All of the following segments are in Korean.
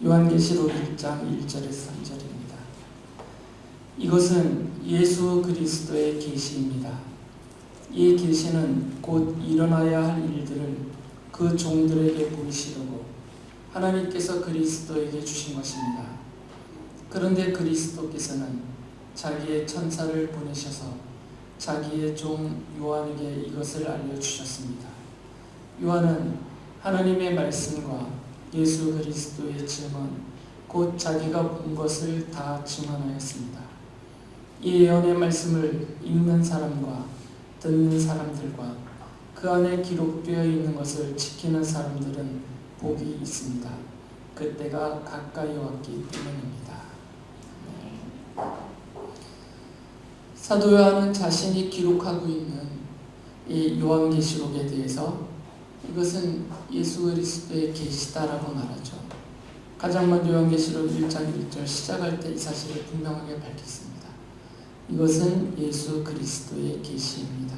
요한계시록 1장 1절에서 3절입니다. 이것은 예수 그리스도의 계시입니다. 이 계시는 곧 일어나야 할 일들을 그 종들에게 보이시려고 하나님께서 그리스도에게 주신 것입니다. 그런데 그리스도께서는 자기의 천사를 보내셔서 자기의 종 요한에게 이것을 알려주셨습니다. 요한은 하나님의 말씀과 예수 그리스도의 증언, 곧 자기가 본 것을 다 증언하였습니다. 이 예언의 말씀을 읽는 사람과 듣는 사람들과 그 안에 기록되어 있는 것을 지키는 사람들은 복이 있습니다. 그때가 가까이 왔기 때문입니다. 사도 요한은 자신이 기록하고 있는 이 요한계시록에 대해서 이것은 예수 그리스도의 계시다라고 말하죠. 가장 먼저 요한계시록 1장 1절 시작할 때 이 사실을 분명하게 밝혔습니다. 이것은 예수 그리스도의 계시입니다.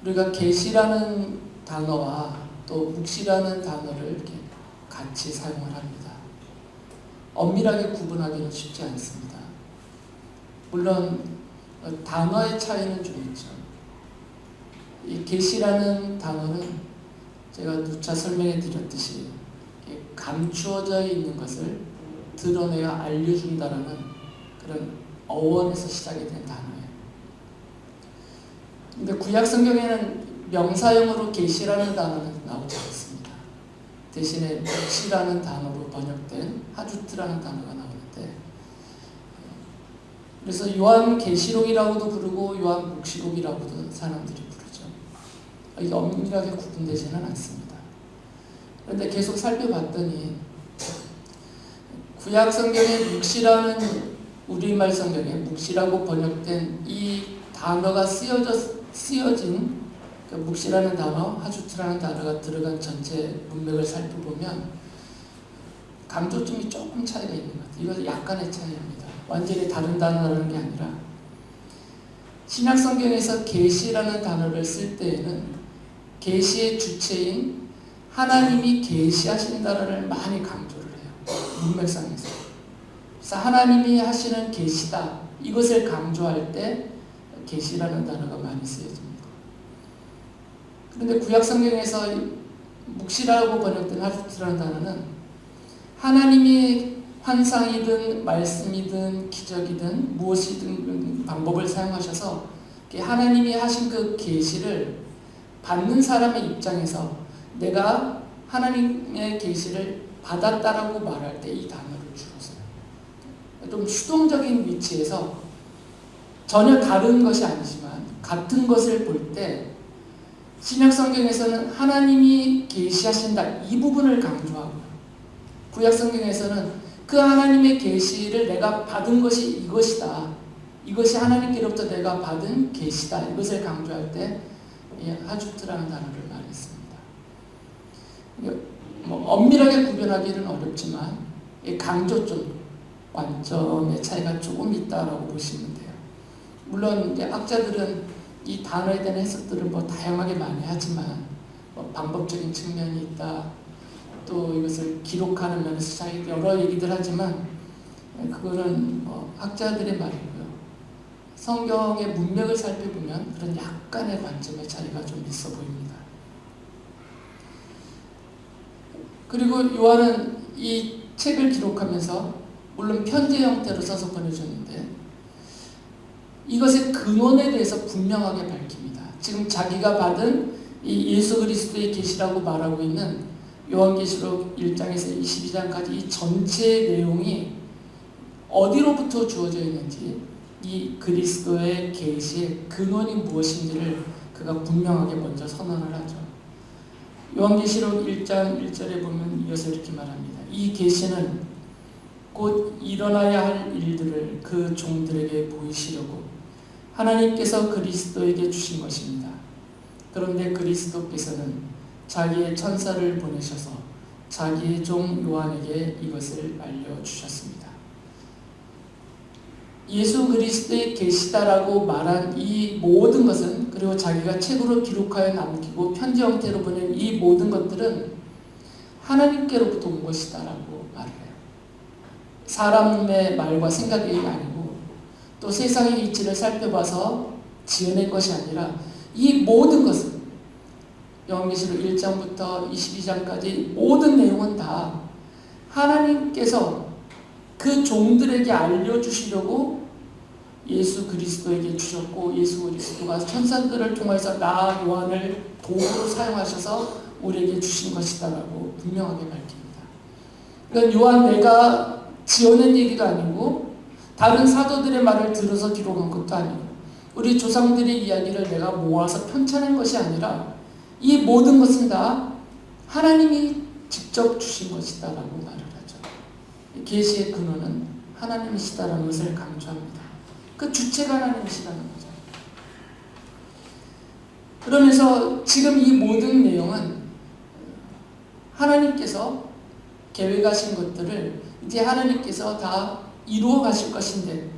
우리가 계시라는 단어와 또 묵시라는 단어를 이렇게 같이 사용을 합니다. 엄밀하게 구분하기는 쉽지 않습니다. 물론 단어의 차이는 좀 있죠. 이 계시라는 단어는 제가 누차 설명해 드렸듯이 감추어져 있는 것을 드러내어 알려준다라는 그런 어원에서 시작이 된 단어예요. 근데 구약 성경에는 명사형으로 계시라는 단어는 나오지 않습니다. 대신에 묵시라는 단어로 번역된 하주트라는 단어가 나오는데, 그래서 요한계시록이라고도 부르고 요한묵시록이라고도 사람들이 부르죠. 이게 엄밀하게 구분되지는 않습니다. 그런데 계속 살펴봤더니 구약 성경에 묵시라는 우리말 성경에 묵시라고 번역된 이 단어가 쓰여진 그 묵시라는 단어, 하주트라는 단어가 들어간 전체 문맥을 살펴보면 강조점이 조금 차이가 있는 것 같아요. 이건 약간의 차이입니다. 완전히 다른 단어라는 게 아니라 신약 성경에서 계시라는 단어를 쓸 때에는 계시의 주체인 하나님이 계시하신다를 많이 강조를 해요. 문맥상에서. 그래서 하나님이 하시는 계시다, 이것을 강조할 때 계시라는 단어가 많이 쓰여집니다. 그런데 구약 성경에서 묵시라고 번역된 하주트라는 단어는 하나님이 환상이든 말씀이든 기적이든 무엇이든 방법을 사용하셔서 하나님이 하신 그 계시를 받는 사람의 입장에서 내가 하나님의 계시를 받았다라고 말할 때 이 단어를 주로 써요. 좀 수동적인 위치에서 전혀 다른 것이 아니지만 같은 것을 볼 때 신약 성경에서는 하나님이 계시하신다, 이 부분을 강조하고요. 구약 성경에서는 그 하나님의 계시를 내가 받은 것이 이것이다, 이것이 하나님께로부터 내가 받은 계시다, 이것을 강조할 때 하주트라는 단어를 말했습니다. 엄밀하게 구별하기는 어렵지만 강조점, 관점의 차이가 조금 있다라고 보시면 돼요. 물론 이제 학자들은 이 단어에 대한 해석들을 다양하게 많이 하지만 방법적인 측면이 있다, 또 이것을 기록하는 면에서 자기 여러 얘기들 하지만 그거는 학자들의 말이고요. 성경의 문맥을 살펴보면 그런 약간의 관점의 차이가 좀 있어 보입니다. 그리고 요한은 이 책을 기록하면서 물론 편지 형태로 써서 보내줬는데 이것의 근원에 대해서 분명하게 밝힙니다. 지금 자기가 받은 이 예수 그리스도의 계시라고 말하고 있는 요한계시록 1장에서 22장까지 이 전체 내용이 어디로부터 주어져 있는지, 이 그리스도의 계시의 근원이 무엇인지를 그가 분명하게 먼저 선언을 하죠. 요한계시록 1장 1절에 보면 이것을 이렇게 말합니다. 이 계시는 곧 일어나야 할 일들을 그 종들에게 보이시려고 하나님께서 그리스도에게 주신 것입니다. 그런데 그리스도께서는 자기의 천사를 보내셔서 자기의 종 요한에게 이것을 알려주셨습니다. 예수 그리스도의 계시다라고 말한 이 모든 것은, 그리고 자기가 책으로 기록하여 남기고 편지 형태로 보낸 이 모든 것들은 하나님께로부터 온 것이다라고 말을 해요. 사람의 말과 생각이 아니고 또 세상의 이치를 살펴봐서 지어낸 것이 아니라 이 모든 것은 요한계시록 1장부터 22장까지 모든 내용은 다 하나님께서 그 종들에게 알려주시려고 예수 그리스도에게 주셨고, 예수 그리스도가 천사들을 통해서 나 요한을 도구로 사용하셔서 우리에게 주신 것이다라고 분명하게 밝힙니다. 그러니까 요한 내가 지어낸 얘기도 아니고 다른 사도들의 말을 들어서 기록한 것도 아니고 우리 조상들의 이야기를 내가 모아서 편찬한 것이 아니라 이 모든 것은 다 하나님이 직접 주신 것이다라고 말을 하죠. 계시의 근원은 하나님이시다라는 것을 강조합니다. 그 주체가 하나님이시다는 거죠. 그러면서 지금 이 모든 내용은 하나님께서 계획하신 것들을 이제 하나님께서 다 이루어 가실 것인데,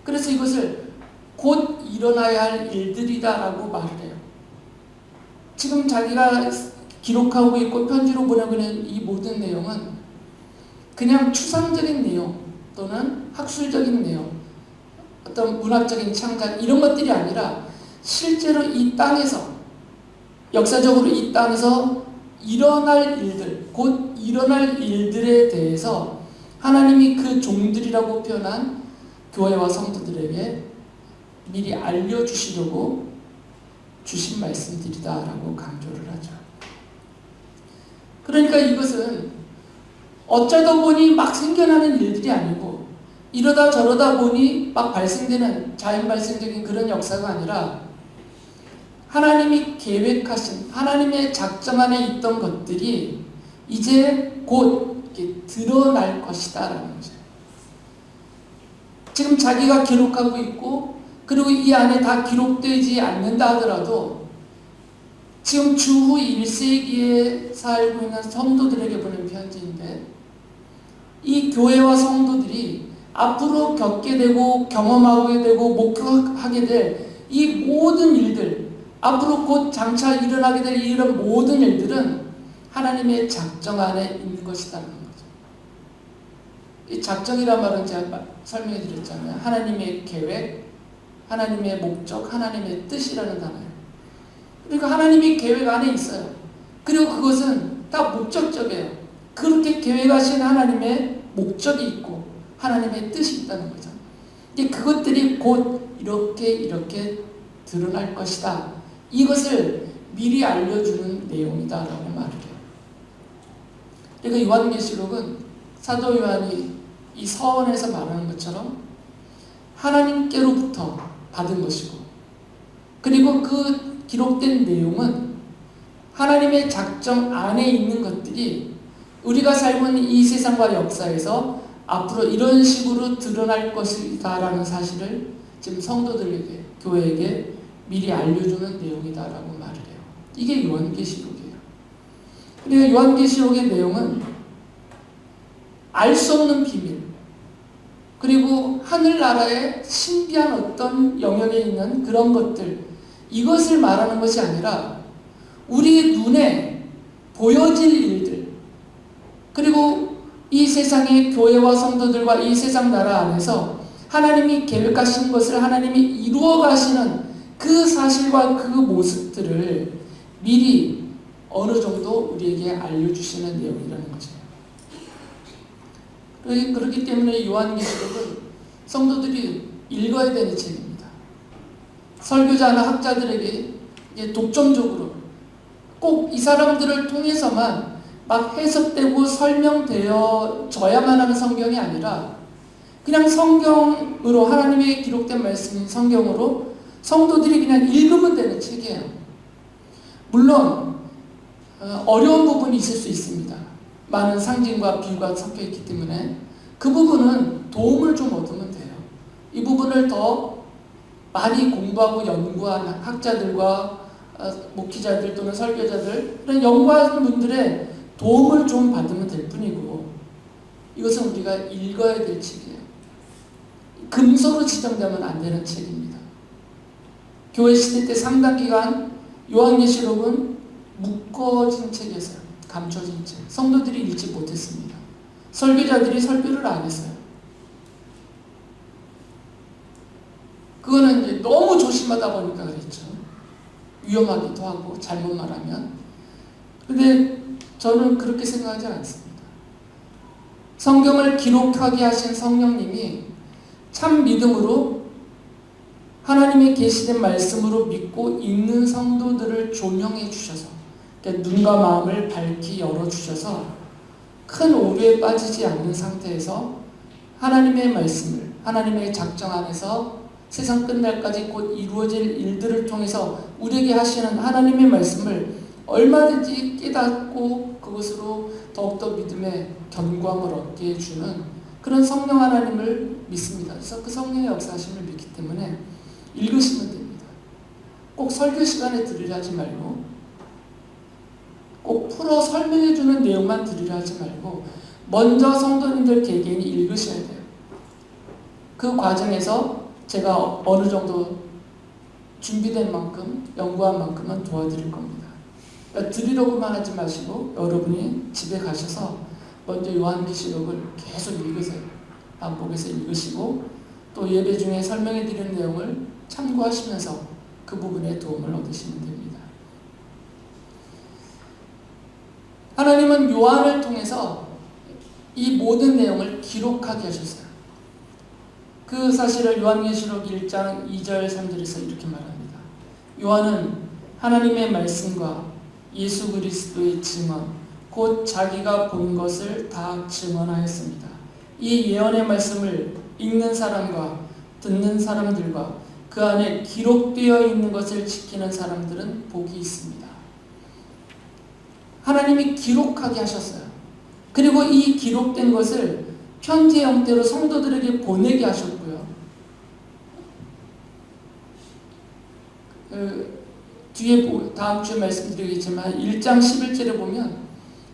그래서 이것을 곧 일어나야 할 일들이다라고 말을 해요. 지금 자기가 기록하고 있고 편지로 보내고 있는 이 모든 내용은 그냥 추상적인 내용 또는 학술적인 내용, 어떤 문학적인 창작 이런 것들이 아니라 실제로 이 땅에서 역사적으로 이 땅에서 일어날 일들, 곧 일어날 일들에 대해서 하나님이 그 종들이라고 표현한 교회와 성도들에게 미리 알려주시려고 주신 말씀들이다라고 강조를 하죠. 그러니까 이것은 어쩌다 보니 막 생겨나는 일들이 아니고 이러다 저러다 보니 막 발생되는 자연 발생적인 그런 역사가 아니라 하나님이 계획하신 하나님의 작정 안에 있던 것들이 이제 곧 이렇게 드러날 것이다라는 거죠. 지금 자기가 기록하고 있고 그리고 이 안에 다 기록되지 않는다 하더라도 지금 주후 1세기에 살고 있는 성도들에게 보낸 편지인데 이 교회와 성도들이 앞으로 겪게 되고 경험하게 되고 목격하게 될 이 모든 일들, 앞으로 곧 장차 일어나게 될 이런 모든 일들은 하나님의 작정 안에 있는 것이라는 거죠. 이 작정이란 말은 제가 설명해 드렸잖아요. 하나님의 계획, 하나님의 목적, 하나님의 뜻이라는 단어예요. 그러니까 하나님이 계획 안에 있어요. 그리고 그것은 다 목적적이에요. 그렇게 계획하신 하나님의 목적이 있고 하나님의 뜻이 있다는 거죠. 그것들이 곧 이렇게 드러날 것이다. 이것을 미리 알려주는 내용이다라고 말을 해요. 그러니까 요한계시록은 사도 요한이 이 서원에서 말하는 것처럼 하나님께로부터 받은 것이고, 그리고 그 기록된 내용은 하나님의 작정 안에 있는 것들이 우리가 살고 있는 이 세상과 역사에서 앞으로 이런 식으로 드러날 것이다라는 사실을 지금 성도들에게, 교회에게 미리 알려주는 내용이다라고 말을 해요. 이게 요한계시록이에요. 그리고 요한계시록의 내용은 알 수 없는 비밀, 그리고 하늘나라의 신비한 어떤 영역에 있는 그런 것들, 이것을 말하는 것이 아니라 우리의 눈에 보여질 일들, 그리고 이 세상의 교회와 성도들과 이 세상 나라 안에서 하나님이 계획하신 것을 하나님이 이루어 가시는 그 사실과 그 모습들을 미리 어느 정도 우리에게 알려주시는 내용이라는 거죠. 그렇기 때문에 요한계시록은 성도들이 읽어야 되는 책입니다. 설교자나 학자들에게 독점적으로 꼭 이 사람들을 통해서만 막 해석되고 설명되어져야만 하는 성경이 아니라 그냥 성경으로, 하나님의 기록된 말씀인 성경으로 성도들이 그냥 읽으면 되는 책이에요. 물론 어려운 부분이 있을 수 있습니다. 많은 상징과 비유가 섞여 있기 때문에 그 부분은 도움을 좀 얻으면 돼요. 이 부분을 더 많이 공부하고 연구한 학자들과 목회자들 또는 설교자들, 그런 연구하는 분들의 도움을 좀 받으면 될 뿐이고, 이것은 우리가 읽어야 될 책이에요. 금서로 지정되면 안 되는 책입니다. 교회 시대 때 상당 기간 요한계시록은 묶어진 책이었어요. 감춰진 채 성도들이 읽지 못했습니다. 설교자들이 설교를 안 했어요. 그거는 이제 너무 조심하다 보니까 그랬죠. 위험하기도 하고 잘못 말하면. 근데 저는 그렇게 생각하지 않습니다. 성경을 기록하게 하신 성령님이 참 믿음으로 하나님의 계시된 말씀으로 믿고 읽는 성도들을 조명해 주셔서, 그러니까 눈과 마음을 밝히 열어주셔서 큰 오류에 빠지지 않는 상태에서 하나님의 말씀을, 하나님의 작정 안에서 세상 끝날까지 곧 이루어질 일들을 통해서 우리에게 하시는 하나님의 말씀을 얼마든지 깨닫고 그것으로 더욱더 믿음의 견고함을 얻게 해주는 그런 성령 하나님을 믿습니다. 그래서 그 성령의 역사하심을 믿기 때문에 읽으시면 됩니다. 꼭 설교 시간에 들으려 하지 말고, 꼭 풀어 설명해주는 내용만 들으려 하지 말고 먼저 성도님들 개개인이 읽으셔야 돼요. 그 과정에서 제가 어느 정도 준비된 만큼, 연구한 만큼은 도와드릴 겁니다. 그러니까 드리려고만 하지 마시고 여러분이 집에 가셔서 먼저 요한계시록을 계속 읽으세요. 반복해서 읽으시고 또 예배 중에 설명해 드리는 내용을 참고하시면서 그 부분에 도움을 얻으시면 됩니다. 하나님은 요한을 통해서 이 모든 내용을 기록하게 하셨어요. 그 사실을 요한계시록 1장 2절 3절에서 이렇게 말합니다. 요한은 하나님의 말씀과 예수 그리스도의 증언, 곧 자기가 본 것을 다 증언하였습니다. 이 예언의 말씀을 읽는 사람과 듣는 사람들과 그 안에 기록되어 있는 것을 지키는 사람들은 복이 있습니다. 하나님이 기록하게 하셨어요. 그리고 이 기록된 것을 편지 형태로 성도들에게 보내게 하셨고요. 뒤에 다음 주에 말씀드리겠지만 1장 11절에 보면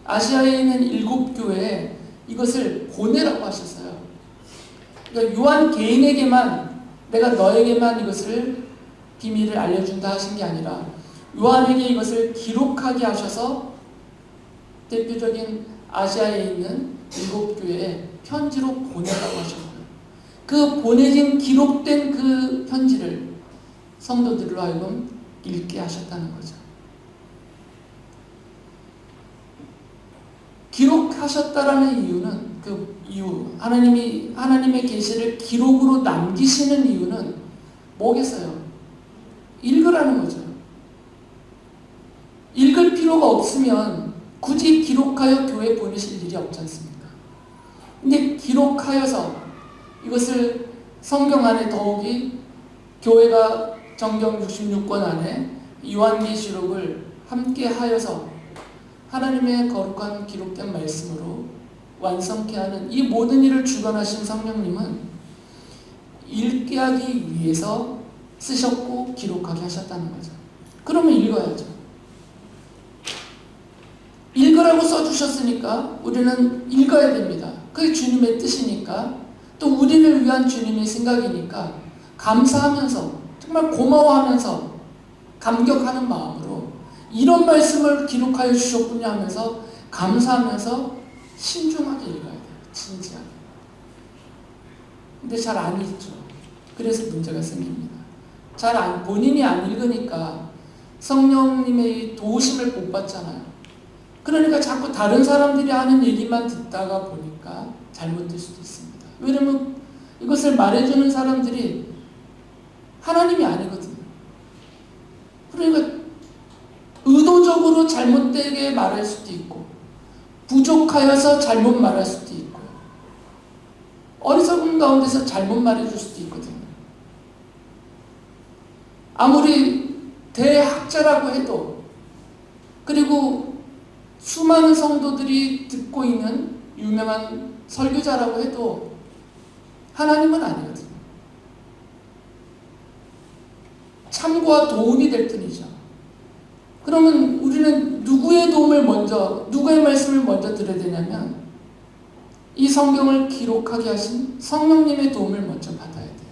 아시아에 있는 7교회에 이것을 보내라고 하셨어요. 그러니까 요한 개인에게만, 내가 너에게만 이것을 비밀을 알려준다 하신 게 아니라 요한에게 이것을 기록하게 하셔서 대표적인 아시아에 있는 7교회에 편지로 보내라고 하셨고요. 그 보내진 기록된 그 편지를 성도들로 하여금 읽게 하셨다는 거죠. 기록하셨다라는 이유는, 그 이유, 하나님의 계시를 기록으로 남기시는 이유는 뭐겠어요? 읽으라는 거죠. 읽을 필요가 없으면 굳이 기록하여 교회에 보내실 일이 없지 않습니까? 근데 기록하여서 이것을 성경 안에 더욱이 교회가 정경 66권 안에 요한계시록을 함께 하여서 하나님의 거룩한 기록된 말씀으로 완성케 하는 이 모든 일을 주관하신 성령님은 읽게 하기 위해서 쓰셨고 기록하게 하셨다는 거죠. 그러면 읽어야죠. 읽으라고 써주셨으니까 우리는 읽어야 됩니다. 그게 주님의 뜻이니까, 또 우리를 위한 주님의 생각이니까 감사하면서, 정말 고마워하면서 감격하는 마음으로 이런 말씀을 기록하여 주셨군요 하면서 감사하면서 신중하게 읽어야 돼요. 진지하게. 근데 잘 안 읽죠. 그래서 문제가 생깁니다. 본인이 안 읽으니까 성령님의 도우심을 못 받잖아요. 그러니까 자꾸 다른 사람들이 하는 얘기만 듣다가 보니까 잘못될 수도 있습니다. 왜냐면 이것을 말해주는 사람들이 하나님이 아니거든요. 그러니까 의도적으로 잘못되게 말할 수도 있고, 부족하여서 잘못 말할 수도 있고, 어리석은 가운데서 잘못 말해줄 수도 있거든요. 아무리 대학자라고 해도, 그리고 수많은 성도들이 듣고 있는 유명한 설교자라고 해도 하나님은 아니거든요. 참고와 도움이 될 뿐이죠. 그러면 우리는 누구의 말씀을 먼저 들어야 되냐면 이 성경을 기록하게 하신 성령님의 도움을 먼저 받아야 돼요.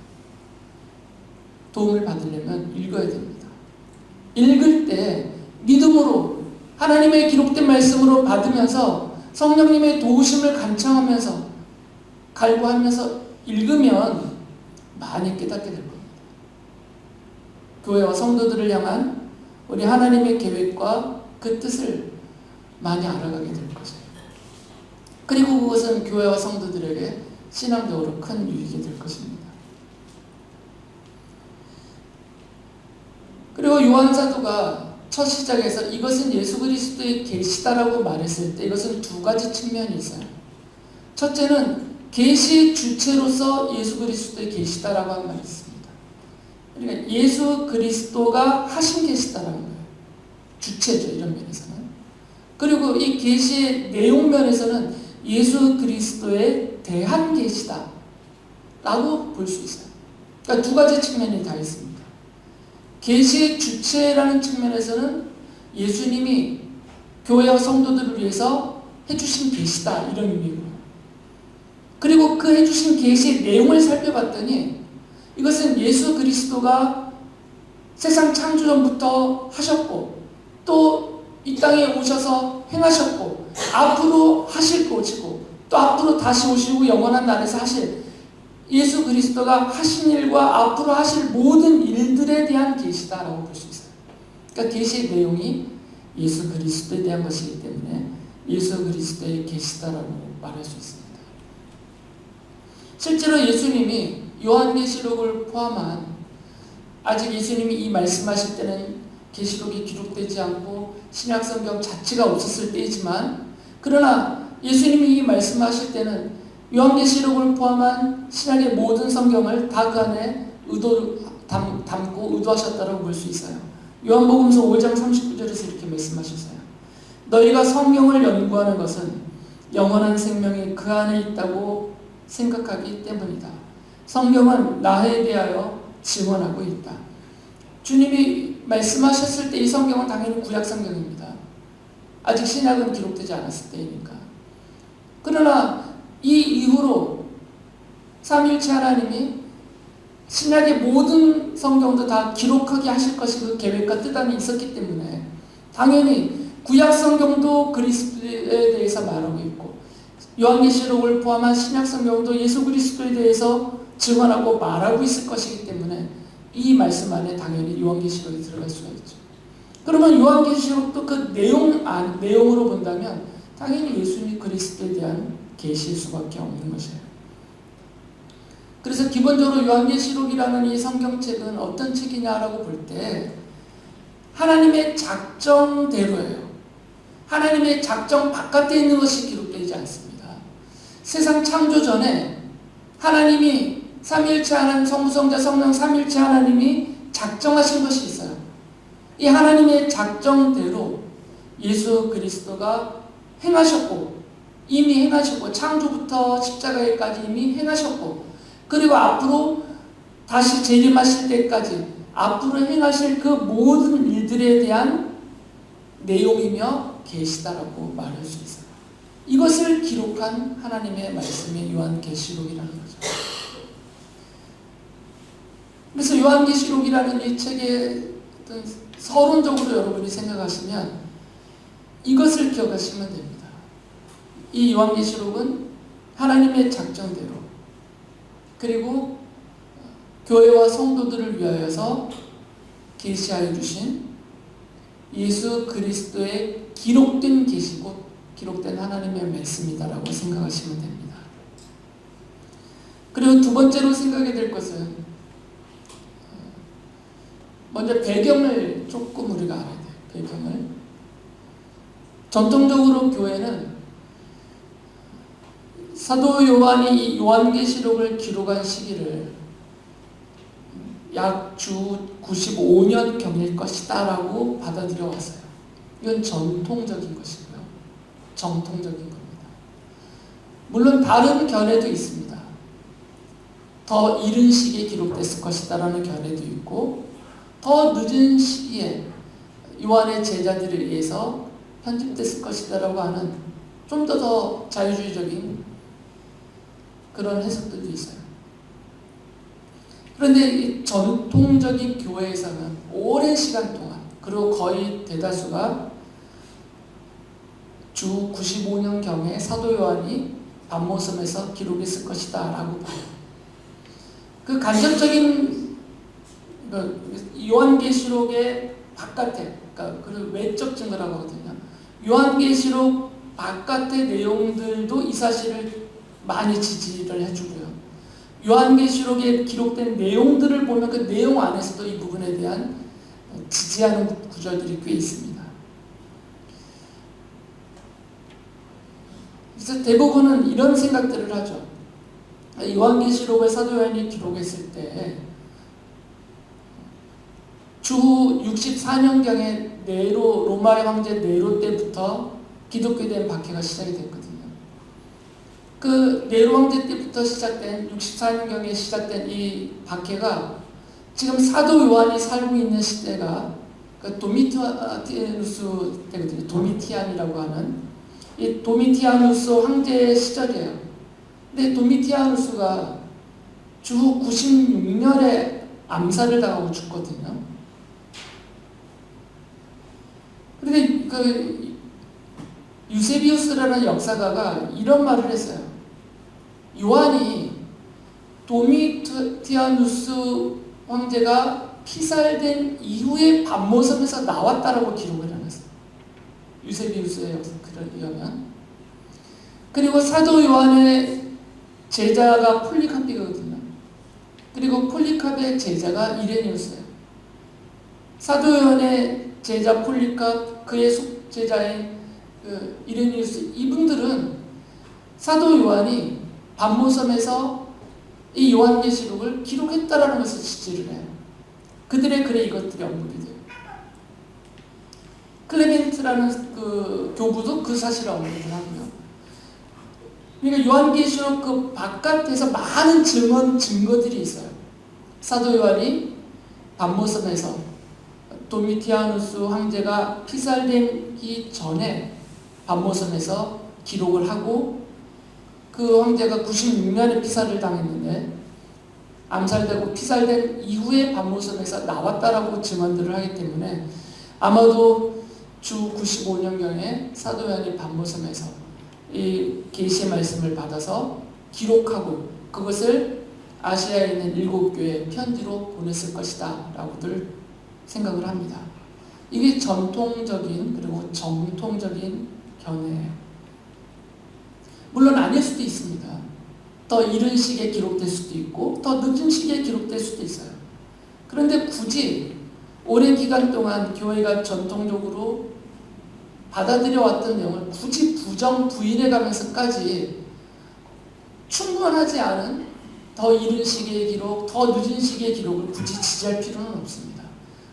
도움을 받으려면 읽어야 됩니다. 읽을 때 믿음으로 하나님의 기록된 말씀으로 받으면서 성령님의 도우심을 간청하면서 갈구하면서 읽으면 많이 깨닫게 될 겁니다. 교회와 성도들을 향한 우리 하나님의 계획과 그 뜻을 많이 알아가게 될 것이에요. 그리고 그것은 교회와 성도들에게 신앙적으로 큰 유익이 될 것입니다. 그리고 요한 사도가 첫 시작에서 이것은 예수 그리스도의 계시다라고 말했을 때 이것은 두 가지 측면이 있어요. 첫째는 계시 주체로서 예수 그리스도의 계시다라고 한 말이 있습니다. 그러니까 예수 그리스도가 하신 계시다라는 거예요. 주체죠, 이런 면에서는. 그리고 이 계시의 내용 면에서는 예수 그리스도에 대한 계시다라고 볼 수 있어요. 그러니까 두 가지 측면이 다 있습니다. 계시의 주체라는 측면에서는 예수님이 교회와 성도들을 위해서 해주신 계시다, 이런 의미고요. 그리고 그 해주신 계시의 내용을 살펴봤더니 이것은 예수 그리스도가 세상 창조 전부터 하셨고 또 이 땅에 오셔서 행하셨고 앞으로 하실 것이고 또 앞으로 다시 오시고 영원한 날에서 하실 예수 그리스도가 하신 일과 앞으로 하실 모든 일들에 대한 계시다라고 볼 수 있어요. 그러니까 계시의 내용이 예수 그리스도에 대한 것이기 때문에 예수 그리스도의 계시다라고 말할 수 있습니다. 실제로 예수님이 요한계시록을 포함한 아직 예수님이 이 말씀하실 때는 계시록이 기록되지 않고 신약성경 자체가 없었을 때이지만 그러나 예수님이 이 말씀하실 때는 요한계시록을 포함한 신약의 모든 성경을 다 그 안에 담고 의도하셨다고 볼 수 있어요. 요한복음서 5장 39절에서 이렇게 말씀하셨어요. 너희가 성경을 연구하는 것은 영원한 생명이 그 안에 있다고 생각하기 때문이다. 성경은 나에 대하여 증언하고 있다. 주님이 말씀하셨을 때 이 성경은 당연히 구약 성경입니다. 아직 신약은 기록되지 않았을 때이니까. 그러나 이 이후로 삼위일체 하나님이 신약의 모든 성경도 다 기록하게 하실 것이 그 계획과 뜻 안에 있었기 때문에 당연히 구약 성경도 그리스도에 대해서 말하고 있고 요한계시록을 포함한 신약 성경도 예수 그리스도에 대해서 증언하고 말하고 있을 것이기 때문에 이 말씀 안에 당연히 요한계시록이 들어갈 수가 있죠. 그러면 요한계시록도 그 내용으로 본다면 당연히 예수님 그리스도에 대한 계시일 수밖에 없는 것이에요. 그래서 기본적으로 요한계시록이라는 이 성경책은 어떤 책이냐라고 볼 때 하나님의 작정대로예요. 하나님의 작정 바깥에 있는 것이 기록되지 않습니다. 세상 창조 전에 하나님이 삼위일체 하나님, 성부성자 성령 삼위일체 하나님이 작정하신 것이 있어요. 이 하나님의 작정대로 예수 그리스도가 행하셨고 이미 행하셨고 창조부터 십자가에까지 이미 행하셨고 그리고 앞으로 다시 재림하실 때까지 앞으로 행하실 그 모든 일들에 대한 내용이며 계시다라고 말할 수 있어요. 이것을 기록한 하나님의 말씀이 요한계시록이라는 거죠. 그래서 요한계시록이라는 이 책의 어떤 서론적으로 여러분이 생각하시면 이것을 기억하시면 됩니다. 이 요한계시록은 하나님의 작정대로 그리고 교회와 성도들을 위하여서 계시하여 주신 예수 그리스도의 기록된 계시고 기록된 하나님의 말씀이다라고 생각하시면 됩니다. 그리고 두 번째로 생각이 될 것은 먼저 배경을 조금 우리가 알아야 돼요. 배경을. 전통적으로 교회는 사도 요한이 이 요한계시록을 기록한 시기를 약 주 95년경일 것이다 라고 받아들여 왔어요. 이건 전통적인 것이고요. 정통적인 겁니다. 물론 다른 견해도 있습니다. 더 이른 시기에 기록됐을 것이다 라는 견해도 있고 더 늦은 시기에 요한의 제자들에 의해서 편집됐을 것이다 라고 하는 좀 더 자유주의적인 그런 해석들도 있어요. 그런데 이 전통적인 교회에서는 오랜 시간 동안 그리고 거의 대다수가 주 95년경에 사도 요한이 반모섬에서 기록했을 것이다 라고 봐요. 그 간접적인 요한계시록의 바깥에, 그러니까 그 외적 증거라고 하거든요. 요한계시록 바깥의 내용들도 이 사실을 많이 지지를 해주고요. 요한계시록에 기록된 내용들을 보면 그 내용 안에서도 이 부분에 대한 지지하는 구절들이 꽤 있습니다. 그래서 대부분은 이런 생각들을 하죠. 요한계시록을 사도 요한이 기록했을 때 주 64년경에 네로, 로마의 황제 네로 때부터 기독교에 대한 박해가 시작이 됐거든요. 그 네로 황제 때부터 시작된 64년경에 시작된 이 박해가 지금 사도 요한이 살고 있는 시대가 그 도미티아누스 때거든요. 도미티안이라고 하는 이 도미티아누스 황제의 시절이에요. 근데 도미티아누스가 주 96년에 암살을 당하고 죽거든요. 그런데 그 유세비우스라는 역사가가 이런 말을 했어요. 요한이 도미티아누스 황제가 피살된 이후에 반모섬에서 나왔다라고 기록을 해놨어요. 유세비우스의 역사에 의하면. 그리고 사도 요한의 제자가 폴리카피거든요. 그리고 폴리카피의 제자가 이레니우스예요. 사도 요한의 제자 폴리카, 그의 속제자의 이레니우스, 이분들은 사도 요한이 반모섬에서 이 요한계시록을 기록했다라는 것을 지지를 해요. 그들의 글에 이것들이 언급이 돼요. 클레멘트라는 그 교부도 그 사실을 언급을 하고요. 그러니까 요한계시록 그 바깥에서 많은 증거들이 있어요. 사도 요한이 반모섬에서 도미티아누스 황제가 피살되기 전에 반모섬에서 기록을 하고 그 황제가 96년에 피살을 당했는데 암살되고 피살된 이후에 반모섬에서 나왔다라고 증언들을 하기 때문에 아마도 주 95년경에 사도 요한이 반모섬에서 이 계시의 말씀을 받아서 기록하고 그것을 아시아에 있는 7교회에 편지로 보냈을 것이다 라고들 생각을 합니다. 이게 전통적인 그리고 정통적인 견해예요. 물론 아닐 수도 있습니다. 더 이른 시기에 기록될 수도 있고 더 늦은 시기에 기록될 수도 있어요. 그런데 굳이 오랜 기간 동안 교회가 전통적으로 받아들여왔던 내용을 굳이 부정 부인해가면서까지 충분하지 않은 더 이른 시기의 기록, 더 늦은 시기의 기록을 굳이 지지할 필요는 없습니다.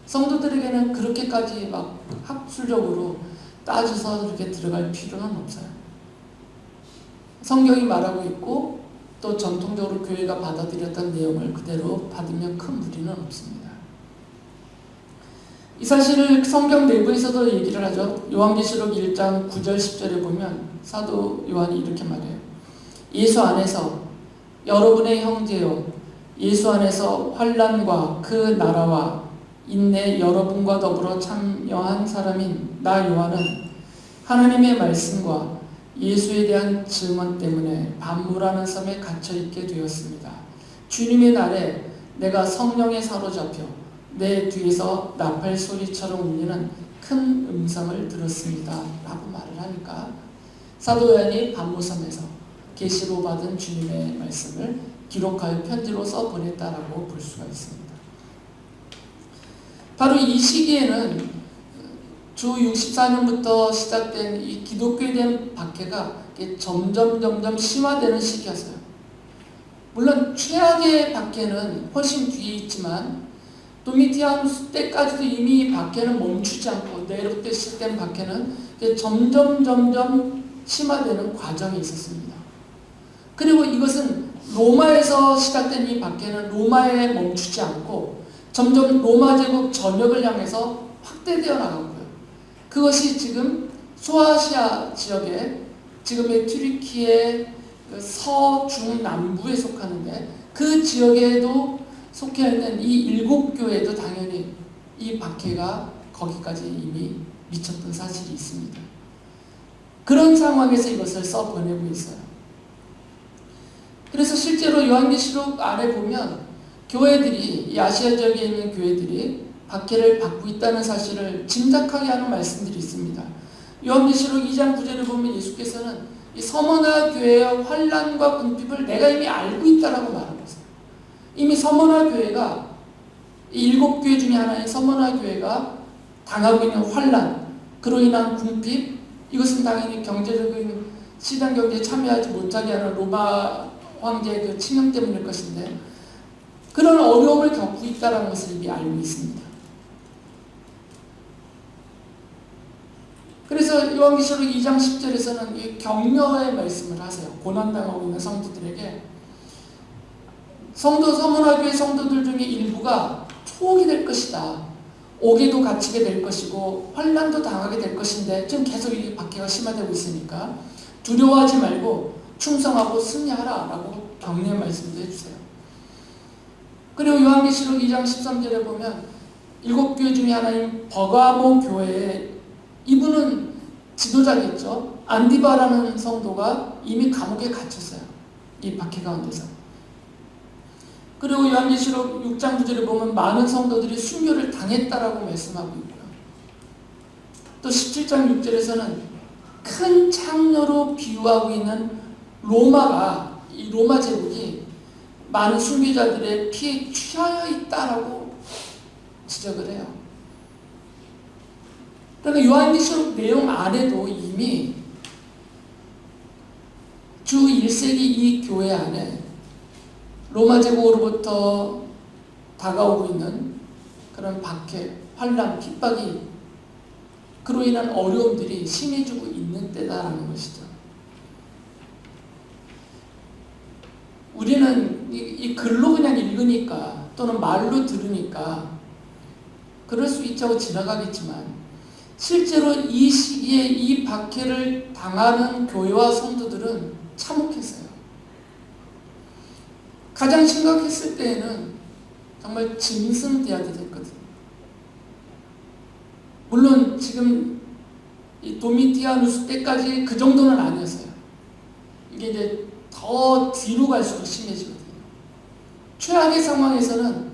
성도들에게는 그렇게까지 막 학술적으로 따져서 그렇게 들어갈 필요는 없어요. 성경이 말하고 있고 또 전통적으로 교회가 받아들였던 내용을 그대로 받으면 큰 무리는 없습니다. 이 사실을 성경 내부에서도 얘기를 하죠. 요한계시록 1장 9절 10절에 보면 사도 요한이 이렇게 말해요. 예수 안에서 여러분의 형제요 예수 안에서 환난과 그 나라와 인내 여러분과 더불어 참여한 사람인 나 요한은 하나님의 말씀과 예수에 대한 증언 때문에 반모라는 섬에 갇혀있게 되었습니다. 주님의 날에 내가 성령에 사로잡혀 내 뒤에서 나팔 소리처럼 울리는 큰 음성을 들었습니다 라고 말을 하니까 사도 요한이 반모섬에서 계시로 받은 주님의 말씀을 기록하여 편지로 써 보냈다라고 볼 수가 있습니다. 바로 이 시기에는 주 64년부터 시작된 이 기독교에 대한 박해가 점점 심화되는 시기였어요. 물론 최악의 박해는 훨씬 뒤에 있지만 도미티아누스 때까지도 이미 박해는 멈추지 않고 네로 때 시작된 박해는 점점 심화되는 과정이 있었습니다. 그리고 이것은 로마에서 시작된 이 박해는 로마에 멈추지 않고 점점 로마 제국 전역을 향해서 확대되어 나가고요. 그것이 지금 소아시아 지역에 지금의 튀르키예 서중남부에 속하는데 그 지역에도 속해 있는 이 7교회도 당연히 이 박해가 거기까지 이미 미쳤던 사실이 있습니다. 그런 상황에서 이것을 써보내고 있어요. 그래서 실제로 요한계시록 안에 보면 교회들이, 이 아시아 지역에 있는 교회들이 박해를 받고 있다는 사실을 짐작하게 하는 말씀들이 있습니다. 요한계시록 2장 9절을 보면 예수께서는 이 서머나 교회의 환난과 궁핍을 내가 이미 알고 있다라고 말하고 있어요. 이미 서머나 교회가, 이 7교회 중에 하나인 서머나 교회가 당하고 있는 환난, 그로 인한 궁핍, 이것은 당연히 경제적인 시장 경제에 참여하지 못하게 하는 로마 황제의 그 침략 때문일 것인데, 그런 어려움을 겪고 있다는 것을 이미 알고 있습니다. 그래서 요한계시록 2장 10절에서는 이 격려의 말씀을 하세요. 고난당하고 있는 성도들에게, 서문화교회 성도들 중에 일부가 초옥이 될 것이다. 옥에도 갇히게 될 것이고 환난도 당하게 될 것인데, 지금 계속 이 박해가 심화되고 있으니까 두려워하지 말고 충성하고 승리하라 라고 격려의 말씀도 해주세요. 그리고 요한계시록 2장 13절에 보면 7교회 중에 하나인 버가모 교회에, 이분은 지도자겠죠. 안디바라는 성도가 이미 감옥에 갇혔어요. 이 박해 가운데서. 그리고 요한계시록 6장 9절에 보면 많은 성도들이 순교를 당했다라고 말씀하고 있고요. 또 17장 6절에서는 큰 창녀로 비유하고 있는 로마가, 이 로마 제국이 많은 순교자들의 피에 취하여 있다라고 지적을 해요. 그러니까 요한계시록 내용 안에도 이미 주 1세기 이 교회 안에 로마 제국으로부터 다가오고 있는 그런 박해, 환난, 핍박이, 그로 인한 어려움들이 심해지고 있는 때다라는 것이죠. 우리는 이 글로 그냥 읽으니까 또는 말로 들으니까 그럴 수 있다고 지나가겠지만, 실제로 이 시기에 이 박해를 당하는 교회와 성도들은 참혹했어요. 가장 심각했을 때에는 정말 짐승대하게 됐거든요. 물론 지금 이 도미티아누스 때까지 그 정도는 아니었어요. 이게 이제 더 뒤로 갈수록 심해지거든요. 최악의 상황에서는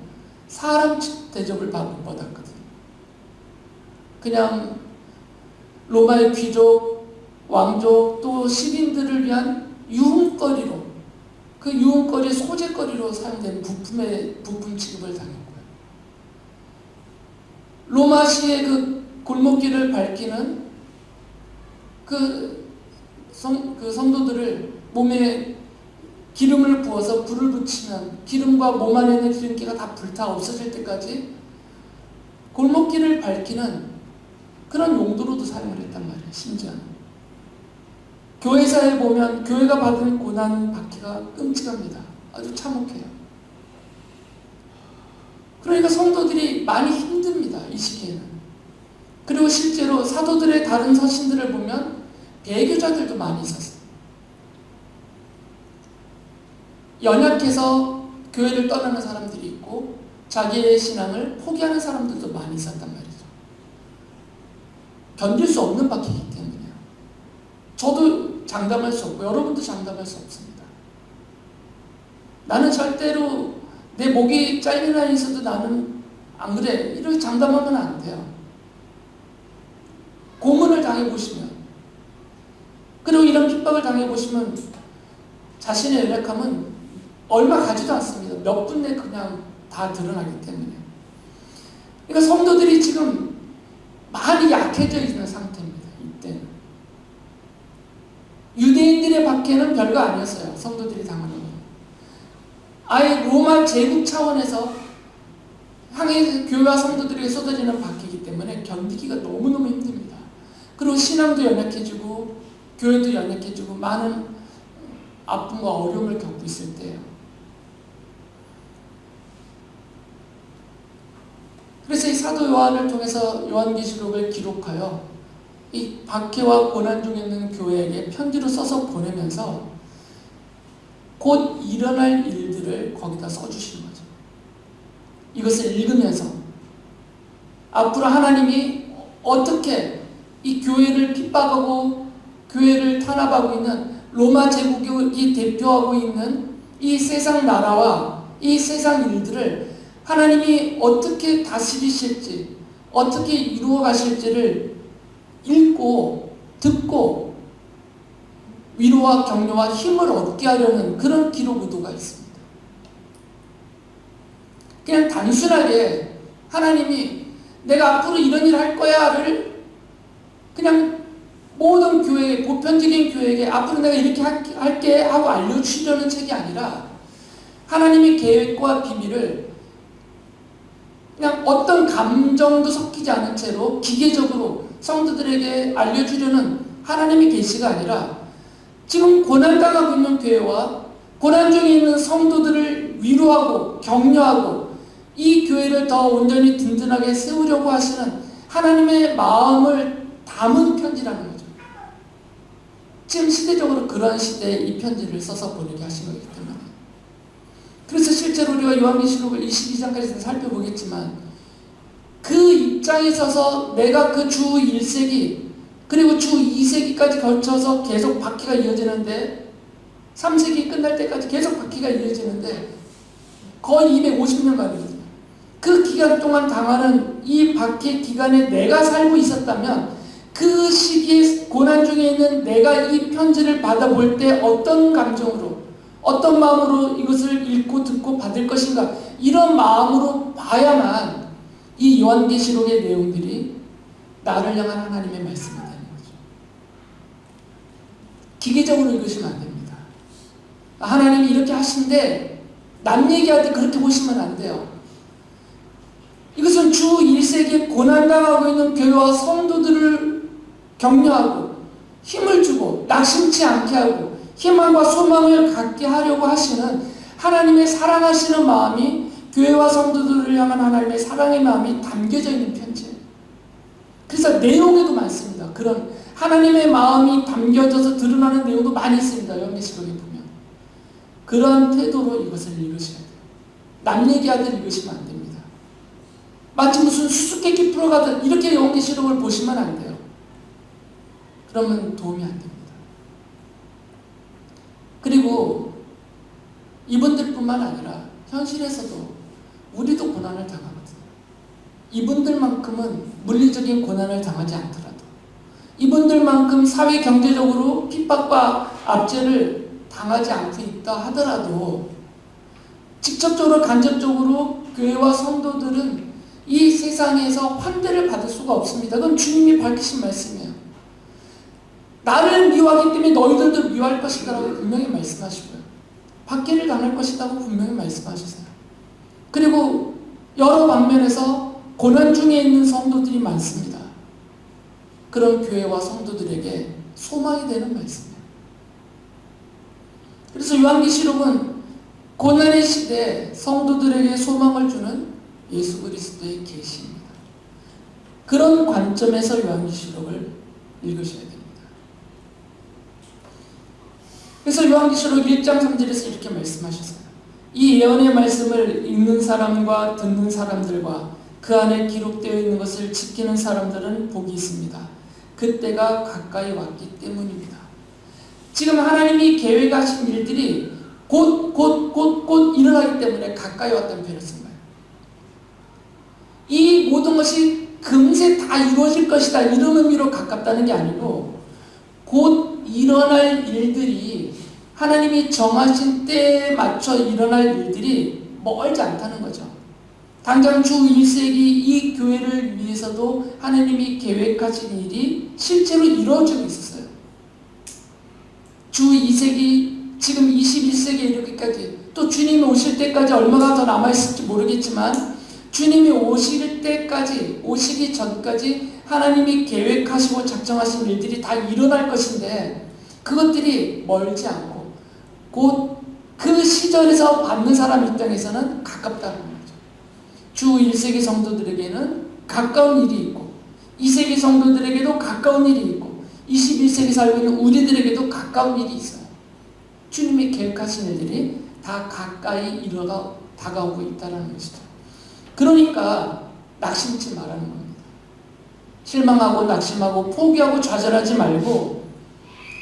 사람 대접을 받았거든요. 그냥 로마의 귀족, 왕족, 또 시민들을 위한 유흥거리로, 그 유흥거리의 소재거리로 사용된 부품 취급을 당했고요. 로마시의 그 골목길을 밝히는 그 성도들을 몸에 기름을 부어서 불을 붙이면 기름과 몸 안에 있는 기름기가 다 불타 없어질 때까지 골목길을 밝히는 그런 용도로도 사용을 했단 말이에요. 심지어는 교회사에 보면 교회가 받은 고난 박해가 끔찍합니다. 아주 참혹해요. 그러니까 성도들이 많이 힘듭니다. 이 시기에는. 그리고 실제로 사도들의 다른 서신들을 보면 배교자들도 많이 있었어요. 연약해서 교회를 떠나는 사람들이 있고 자기의 신앙을 포기하는 사람들도 많이 있었단 말이죠. 견딜 수 없는 박해이기 때문에요. 저도 장담할 수 없고 여러분도 장담할 수 없습니다. 나는 절대로 내 목이 잘린 한이 있어도 나는 안 그래, 이렇게 장담하면 안 돼요. 고문을 당해보시면, 그리고 이런 핍박을 당해보시면 자신의 연약함은 얼마 가지도 않습니다. 몇 분 내에 그냥 다 드러나기 때문에. 그러니까 성도들이 지금 많이 약해져 있는 상태입니다. 이때는. 유대인들의 박해는 별거 아니었어요. 성도들이 당하는 건. 아예 로마 제국 차원에서 향해 교회와 성도들에게 쏟아지는 박해이기 때문에 견디기가 너무너무 힘듭니다. 그리고 신앙도 연약해지고 교회도 연약해지고 많은 아픔과 어려움을 겪고 있을 때예요. 그래서 이 사도 요한을 통해서 요한계시록을 기록하여 이 박해와 고난 중에 있는 교회에게 편지로 써서 보내면서 곧 일어날 일들을 거기다 써주시는 거죠. 이것을 읽으면서 앞으로 하나님이 어떻게 이 교회를 핍박하고 교회를 탄압하고 있는 로마 제국이 대표하고 있는 이 세상 나라와 이 세상 일들을 하나님이 어떻게 다스리실지, 어떻게 이루어 가실지를 읽고 듣고 위로와 격려와 힘을 얻게 하려는 그런 기록 의도가 있습니다. 그냥 단순하게 하나님이 내가 앞으로 이런 일을 할 거야를 그냥 모든 교회, 보편적인 교회에게 앞으로 내가 이렇게 할게 하고 알려주시려는 책이 아니라 하나님의 계획과 비밀을 그냥 어떤 감정도 섞이지 않은 채로 기계적으로 성도들에게 알려주려는 하나님의 계시가 아니라 지금 고난당하고 있는 교회와 고난 중에 있는 성도들을 위로하고 격려하고 이 교회를 더 온전히 든든하게 세우려고 하시는 하나님의 마음을 담은 편지라는 거죠. 지금 시대적으로 그러한 시대에 이 편지를 써서 보내게 하신 거기 때문에. 그래서 실제로 우리가 요한계시록을 22장까지 살펴보겠지만 그 입장에 서서 내가 그 주 1세기 그리고 주 2세기까지 걸쳐서 계속 바퀴가 이어지는데 3세기 끝날 때까지 계속 바퀴가 이어지는데 거의 250년간이거든요. 그 기간 동안 당하는 이 바퀴 기간에 내가 살고 있었다면 그 시기에 고난 중에 있는 내가 이 편지를 받아볼 때 어떤 감정으로 어떤 마음으로 이것을 읽고 듣고 받을 것인가 이런 마음으로 봐야만 이 요한계시록의 내용들이 나를 향한 하나님의 말씀이 되는 거죠. 기계적으로 읽으시면 안 됩니다. 하나님이 이렇게 하신데 남 얘기할 때 그렇게 보시면 안 돼요. 이것은 주 1세기에 고난당하고 있는 교회와 성도들을 격려하고 힘을 주고 낙심치 않게 하고 희망과 소망을 갖게 하려고 하시는 하나님의 사랑하시는 마음이 교회와 성도들을 향한 하나님의 사랑의 마음이 담겨져 있는 편지예요. 그래서 내용에도 많습니다. 그런 하나님의 마음이 담겨져서 드러나는 내용도 많이 있습니다. 요한계시록에 보면. 그런 태도로 이것을 읽으셔야 돼요. 남 얘기하듯 읽으시면 안 됩니다. 마치 무슨 수수께끼 풀어가듯 이렇게 요한계시록을 보시면 안 돼요. 그러면 도움이 안 됩니다. 그리고 이분들뿐만 아니라 현실에서도 우리도 고난을 당하거든요. 이분들만큼은 물리적인 고난을 당하지 않더라도 이분들만큼 사회 경제적으로 핍박과 압제를 당하지 않고 있다 하더라도 직접적으로 간접적으로 교회와 성도들은 이 세상에서 환대를 받을 수가 없습니다. 그건 주님이 밝히신 말씀이에요. 나를 미워하기 때문에 너희들도 미워할 것이다 라고 분명히 말씀하시고요. 박해를 당할 것이라고 분명히 말씀하시세요. 그리고 여러 방면에서 고난 중에 있는 성도들이 많습니다. 그런 교회와 성도들에게 소망이 되는 말씀이에요. 그래서 요한계시록은 고난의 시대에 성도들에게 소망을 주는 예수 그리스도의 계시입니다. 그런 관점에서 요한계시록을 읽으셔야 됩니다. 그래서 요한계시록 1장 3절에서 이렇게 말씀하셨어요. 이 예언의 말씀을 읽는 사람과 듣는 사람들과 그 안에 기록되어 있는 것을 지키는 사람들은 복이 있습니다. 그때가 가까이 왔기 때문입니다. 지금 하나님이 계획하신 일들이 곧 일어나기 때문에 가까이 왔다는 표현을 쓴 거예요. 이 모든 것이 금세 다 이루어질 것이다 이런 의미로 가깝다는 게 아니고 곧 일어날 일들이 하나님이 정하신 때에 맞춰 일어날 일들이 멀지 않다는 거죠. 당장 주 1세기 이 교회를 위해서도 하나님이 계획하신 일이 실제로 이루어지고 있었어요. 주 2세기 지금 21세기에 이르기까지 또 주님이 오실 때까지 얼마나 더 남아있을지 모르겠지만 주님이 오실 때까지 오시기 전까지 하나님이 계획하시고 작정하신 일들이 다 일어날 것인데 그것들이 멀지 않고 곧 그 시절에서 받는 사람 입장에서는 가깝다는 거죠. 주 1세기 성도들에게는 가까운 일이 있고 2세기 성도들에게도 가까운 일이 있고 21세기 살고 있는 우리들에게도 가까운 일이 있어요. 주님이 계획하신 일들이 다 가까이 다가오고 있다는 것이죠. 그러니까 낙심치 말라는 겁니다. 실망하고 낙심하고 포기하고 좌절하지 말고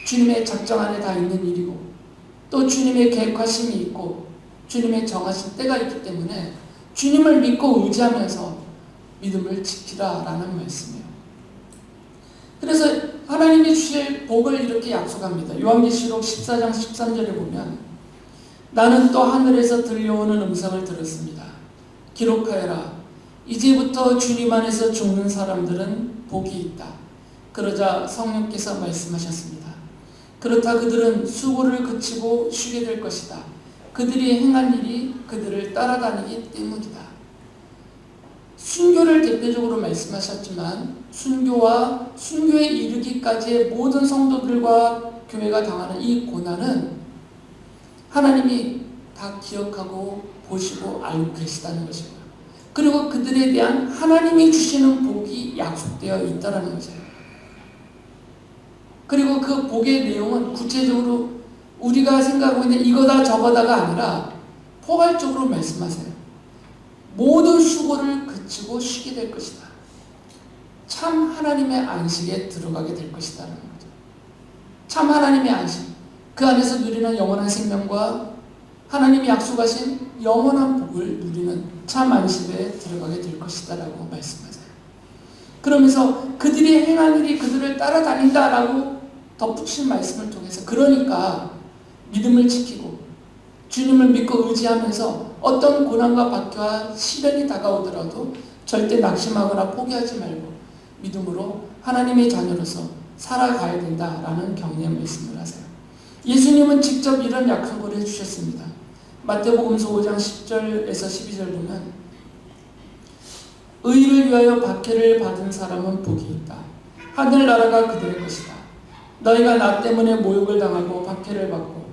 주님의 작정 안에 다 있는 일이고 또 주님의 계획하심이 있고 주님의 정하신 때가 있기 때문에 주님을 믿고 의지하면서 믿음을 지키라라는 말씀이에요. 그래서 하나님이 주실 복을 이렇게 약속합니다. 요한계시록 14장 13절에 보면 나는 또 하늘에서 들려오는 음성을 들었습니다. 기록하여라. 이제부터 주님 안에서 죽는 사람들은 복이 있다. 그러자 성령께서 말씀하셨습니다. 그렇다 그들은 수고를 그치고 쉬게 될 것이다. 그들이 행한 일이 그들을 따라다니기 때문이다. 순교를 대표적으로 말씀하셨지만 순교와 순교에 이르기까지의 모든 성도들과 교회가 당하는 이 고난은 하나님이 다 기억하고 보시고 알고 계시다는 것이고요. 그리고 그들에 대한 하나님이 주시는 복이 약속되어 있다는 거죠. 그리고 그 복의 내용은 구체적으로 우리가 생각하고 있는 이거다 저거다가 아니라 포괄적으로 말씀하세요. 모든 수고를 그치고 쉬게 될 것이다. 참 하나님의 안식에 들어가게 될 것이다라는 거죠. 참 하나님의 안식. 그 안에서 누리는 영원한 생명과 하나님이 약속하신 영원한 복을 누리는 참 안식에 들어가게 될 것이다라고 말씀하세요. 그러면서 그들이 행한 일이 그들을 따라다닌다라고 덧붙인 말씀을 통해서 그러니까 믿음을 지키고 주님을 믿고 의지하면서 어떤 고난과 박해와 시련이 다가오더라도 절대 낙심하거나 포기하지 말고 믿음으로 하나님의 자녀로서 살아가야 된다라는 격려의 말씀을 하세요. 예수님은 직접 이런 약속을 해주셨습니다. 마태복음서 5장 10절에서 12절 보면 의를 위하여 박해를 받은 사람은 복이 있다. 하늘나라가 그들의 것이다. 너희가 나 때문에 모욕을 당하고 박해를 받고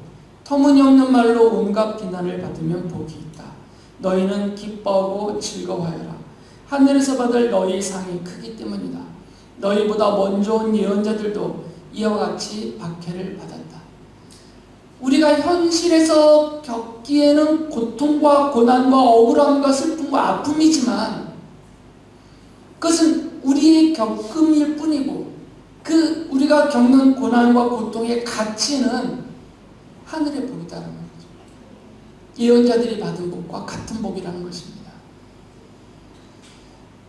터무니없는 말로 온갖 비난을 받으면 복이 있다. 너희는 기뻐하고 즐거워하여라. 하늘에서 받을 너희 상이 크기 때문이다. 너희보다 먼저 온 예언자들도 이와 같이 박해를 받았다. 우리가 현실에서 겪기에는 고통과 고난과 억울함과 슬픔과 아픔이지만 그것은 우리의 겪음일 뿐이고 그 우리가 겪는 고난과 고통의 가치는 하늘의 복이다라는 거죠. 예언자들이 받은 복과 같은 복이라는 것입니다.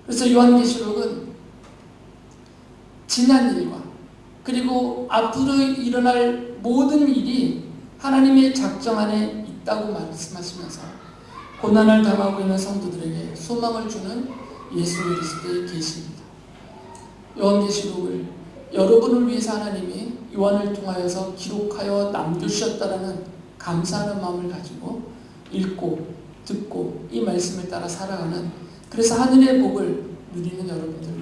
그래서 요한계시록은 지난 일과 그리고 앞으로 일어날 모든 일이 하나님의 작정 안에 있다고 말씀하시면서 고난을 당하고 있는 성도들에게 소망을 주는 예수 그리스도의 계시입니다. 요한계시록을 여러분을 위해서 하나님이 요한을 통하여서 기록하여 남겨주셨다라는 감사하는 마음을 가지고 읽고 듣고 이 말씀을 따라 살아가는 그래서 하늘의 복을 누리는 여러분들